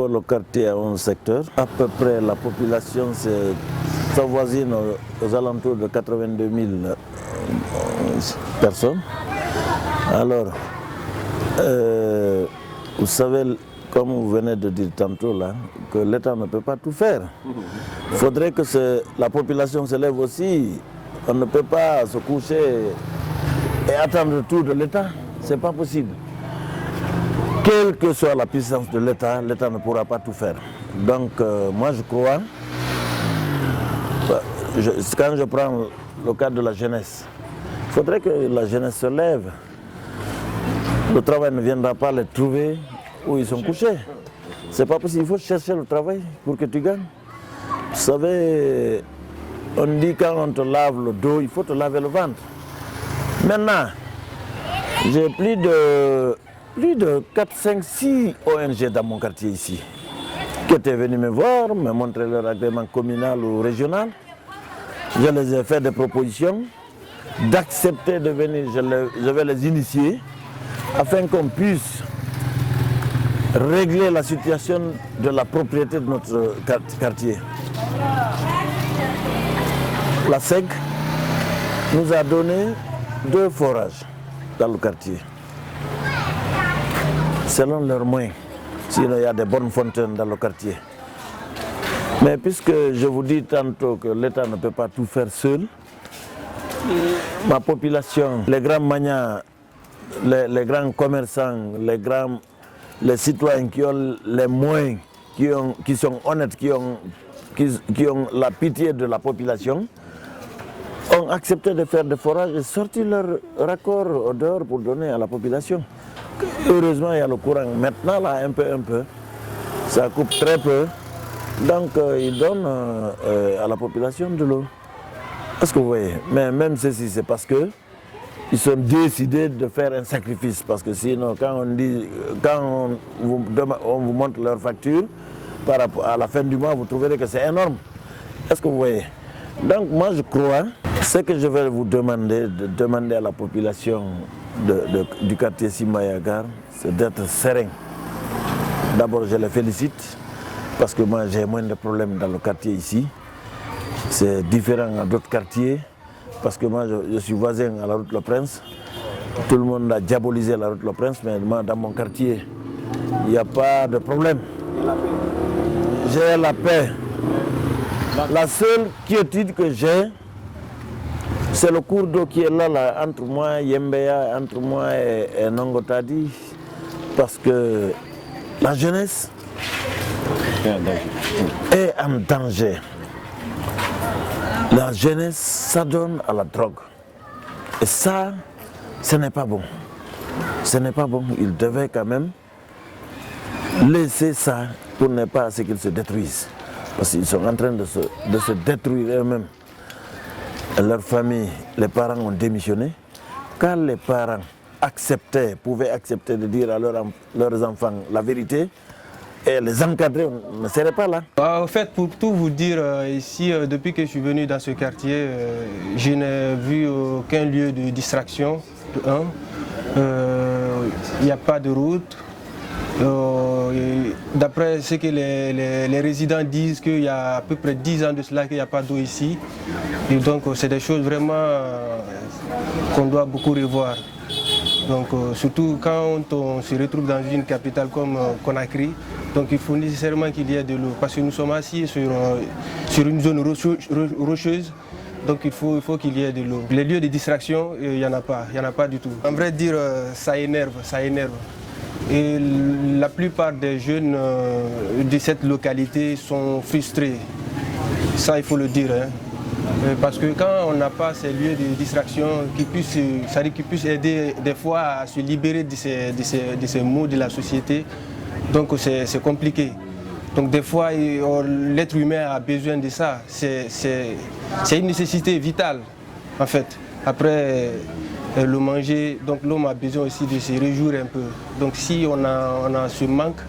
D'abord, le quartier a 11 secteurs. À peu près, la population s'avoisine aux alentours de 82 000 personnes. Alors, vous savez, comme vous venez de dire tantôt, là, que l'État ne peut pas tout faire. Il faudrait que la population se lève aussi. On ne peut pas se coucher et attendre tout de l'État. Ce n'est pas possible. Quelle que soit la puissance de l'État, l'État ne pourra pas tout faire. Donc, moi, je crois, quand je prends le cas de la jeunesse, il faudrait que la jeunesse se lève. Le travail ne viendra pas les trouver où ils sont couchés. C'est pas possible, il faut chercher le travail pour que tu gagnes. Vous savez, on dit quand on te lave le dos, il faut te laver le ventre. Maintenant, j'ai plus de 4, 5, 6 ONG dans mon quartier ici, qui étaient venus me voir, me montrer leur agrément communal ou régional. Je les ai fait des propositions d'accepter de venir, je vais les initier, afin qu'on puisse régler la situation de la propriété de notre quartier. La SEG nous a donné 2 forages dans le quartier, selon leurs moyens. Sinon, il y a des bonnes fontaines dans le quartier. Mais puisque je vous dis tantôt que l'État ne peut pas tout faire seul, ma population, les grands magnats, les grands commerçants, les citoyens qui ont les moyens, qui sont honnêtes, qui ont la pitié de la population, ont accepté de faire des forages et sortir leur raccord au dehors pour donner à la population. Heureusement, il y a le courant. Maintenant, là, un peu. Ça coupe très peu. Donc, ils donnent à la population de l'eau. Est-ce que vous voyez? Mais même ceci, c'est parce que ils sont décidés de faire un sacrifice. Parce que sinon, quand on vous montre leur facture, par rapport à la fin du mois, vous trouverez que c'est énorme. Est-ce que vous voyez? Donc, moi, je crois, ce que je vais vous demander, de demander à la population du quartier Simayagar, c'est d'être serein. D'abord, je les félicite, parce que moi, j'ai moins de problèmes dans le quartier ici. C'est différent d'autres quartiers, parce que moi, je suis voisin à la route Le Prince. Tout le monde a diabolisé la route Le Prince, mais moi, dans mon quartier, il n'y a pas de problème. J'ai la paix. La seule quiétude que j'ai, c'est le cours d'eau qui est là, entre moi et Yembeya, entre moi et Nongotadi, parce que la jeunesse est en danger. La jeunesse s'adonne à la drogue. Et ça, ce n'est pas bon. Ce n'est pas bon. Ils devaient quand même laisser ça pour ne pas ce qu'ils se détruisent. Parce qu'ils sont en train de se détruire eux-mêmes. Leur famille, les parents ont démissionné. Quand les parents pouvaient accepter de dire à leurs enfants la vérité, et les encadrer, on ne serait pas là. En fait, pour tout vous dire, ici, depuis que je suis venu dans ce quartier, je n'ai vu aucun lieu de distraction. Il n'y a pas de route. D'après ce que les résidents disent, qu'il y a à peu près 10 ans de cela qu'il n'y a pas d'eau ici. Et donc c'est des choses vraiment qu'on doit beaucoup revoir. Donc surtout quand on se retrouve dans une capitale comme Conakry, donc il faut nécessairement qu'il y ait de l'eau. Parce que nous sommes assis sur une zone rocheuse. Donc il faut qu'il y ait de l'eau. Les lieux de distraction, il n'y en a pas du tout. En vrai dire, ça énerve. Et la plupart des jeunes de cette localité sont frustrés. Ça, il faut le dire. Parce que quand on n'a pas ces lieux de distraction qui puissent aider des fois à se libérer de ces maux de la société, donc c'est compliqué. Donc des fois, l'être humain a besoin de ça. C'est une nécessité vitale, en fait. Après le manger, donc l'homme a besoin aussi de se réjouir un peu. Donc si on a ce manque,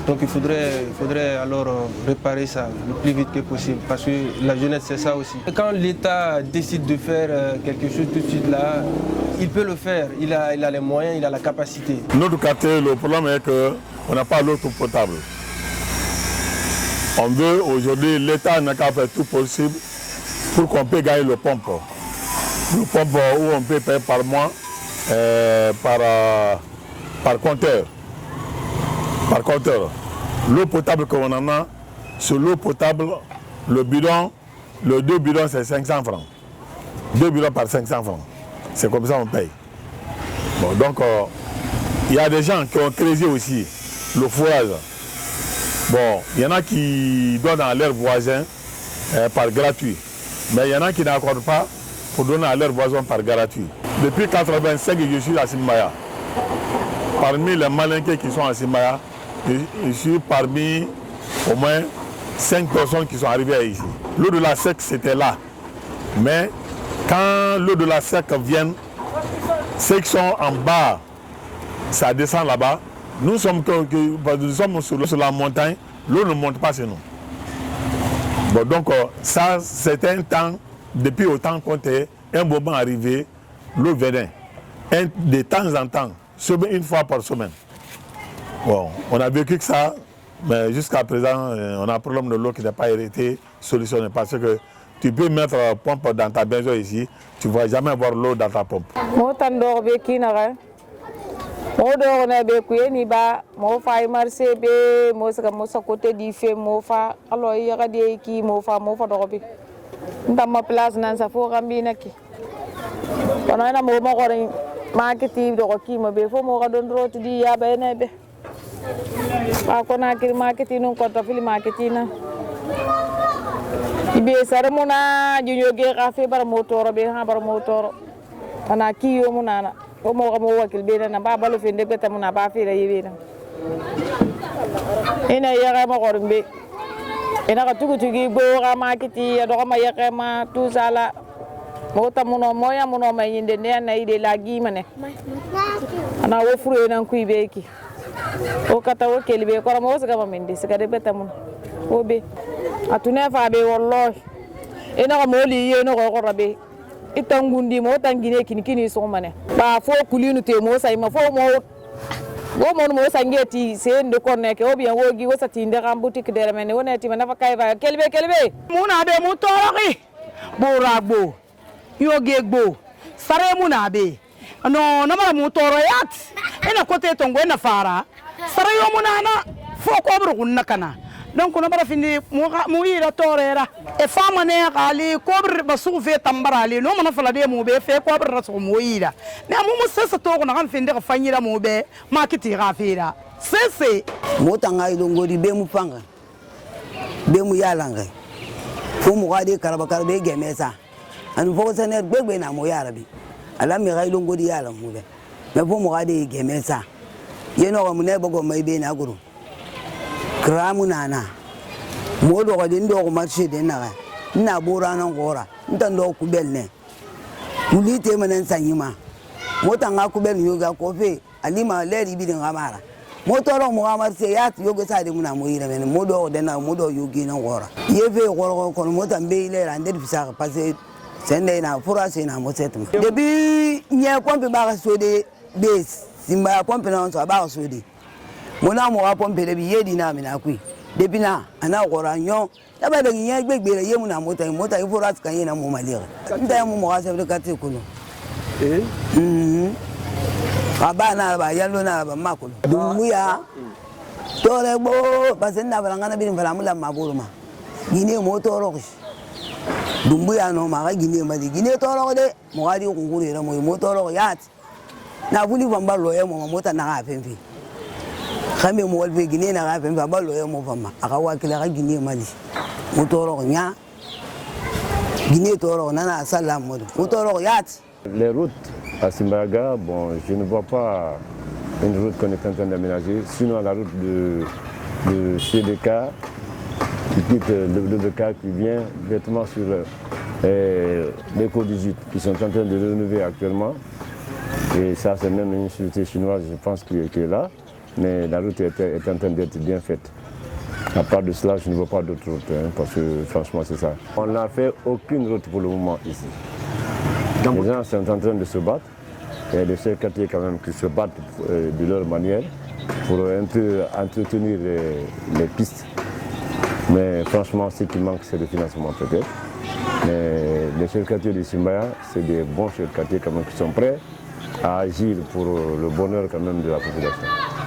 donc il faudrait alors réparer ça le plus vite que possible, parce que la jeunesse c'est ça aussi. Quand l'État décide de faire quelque chose tout de suite là, il peut le faire, il a les moyens, il a la capacité. Notre quartier, le problème est qu'on n'a pas l'eau potable. On veut aujourd'hui, l'État n'a qu'à faire tout possible pour qu'on puisse gagner le pompe. Le pompe où on peut payer par mois, par compteur. Par compteur. L'eau potable qu'on en a, sur l'eau potable, le bidon, le 2 bidons c'est 500 francs. 2 bidons par 500 francs. C'est comme ça qu'on paye. Bon, donc, il y a des gens qui ont créé aussi le fourrage. Bon, il y en a qui donnent à leurs voisins par gratuit. Mais il y en a qui n'accordent pas pour donner à leurs voisins par gratuit. Depuis 1985, je suis à Simbaya. Parmi les malinqués qui sont à Simbaya, je suis parmi au moins 5 personnes qui sont arrivées ici. L'eau de la SEC, c'était là. Mais quand l'eau de la SEC vient, ceux qui sont en bas, ça descend là-bas. Nous sommes sur la montagne, l'eau ne monte pas chez nous. Bon, donc ça, c'est un temps, depuis autant qu'on était, un moment arrivé, l'eau venait. De temps en temps, une fois par semaine. Bon, on a vécu que ça, mais jusqu'à présent, on a un problème de l'eau qui n'a pas été solutionné. Parce que tu peux mettre une pompe dans ta maison ici, tu ne vas jamais avoir l'eau dans ta pompe. Mo do na be ku ni ba mo fa marché be mo sa côté di fe mo fa alo ya ga de ki mo fa do bi ndam place nan sa fo gambi nakki kono na mo ko ren marketing do ko ki mo be fo mo ga don roti di ya be ne be ba ko na ki marketing non ko to fili marketing na ibe sare mo na junyo ge ka fe bar mo toro be ha bar mo toro ana ki yo mo nana ko mo wakil be na ba balo fe ndebe tamuna ba fe la yebe na ina yaga ma gormbe ina ka tugu bo ga makiti ya do ma yaga ma tout ça là mo tamuno moya muno ma yinde ne na ide la gi mane ana wo furu ina ku ibeki o kata wo kelbe ko mo saka ma mende saka de betamuno o be atune fa be wallahi ina ka mo li yeno ko rabe itangundi mo tangine kini so mane ba fo kulinu te mo sai ma fo mo sangeti se ndo konne ke obian wogi wosati ndera boutique de mene wonati mana fa kayfa kelbe muna be mu toraki boragbo yogegbo sare muna be no mara mu toroyat ina kote tongo ina fara sare yo muna na fo ko bru kunna kana donc on bara fini mu ira torera e fama ne gali kobr basu fe tambara ali no mana fala de mu be fe kobr rasu mu ira ne mu sesa to ko na kan finde ka fanyira mu be makiti ga fira sese motanga ilongodi be mu panga be mu yalanga fo mu gadi karaba gemesa anu fo sene gbegbe na mu yarabi ala mi ga ilongodi yala mu be me fo mu gadi gemesa yeno ko mu ne bogo mai be na guru kramu nana modo ko den do ko marché den na bora nan gora ntan do ku belne mulite manan sanyima mota nga ku bel yoga ko fe alima leri bi den gamara moto ro mo marché ya yoga sa de muna moyira men modo den na modo yogi nan gora yefe goro ko mota be ile rande fisa parce sende na fura se na mo setum depuis nya pompe ba so de base simba pompe na so ba so de mona mo wa pompe de bi yedi na mi na kui depuis na ana gora nyon na ba de nya gbegbe ye mu na mota ifura kan ye na mo malire nda mo mo ga se de kati kuno aba na ba yalo na ba makulu dumuya tore bo basenna balanga na bi mfala mula maburu ma gine mo toro dumbuya no ma ga gine ma gine toro de mo ga di kunguru era mo toro yat na buli bamba loye mo mota na ga femfi khame mo walbe gine na ga femfi ba loye mo fama aka wakila ga gine mali mo toro nya gine toro na salam mo toro yat. Les routes à Simbaga, bon, je ne vois pas une route qu'on est en train d'aménager, sinon la route de CDK, qui quitte le BK, qui vient directement sur l'éco 18, qui sont en train de rénover actuellement. Et ça, c'est même une société chinoise, je pense, qui est là. Mais la route est en train d'être bien faite. À part de cela, je ne vois pas d'autre route, hein, parce que franchement, c'est ça. On n'a fait aucune route pour le moment ici. Les gens sont en train de se battre. Il y a des chefs quartiers quand même qui se battent de leur manière pour un peu entretenir les pistes. Mais franchement, ce qui manque, c'est le financement peut-être. Mais les chefs de quartier de Simbaya, c'est des bons chefs de quartier quand même qui sont prêts à agir pour le bonheur quand même de la population.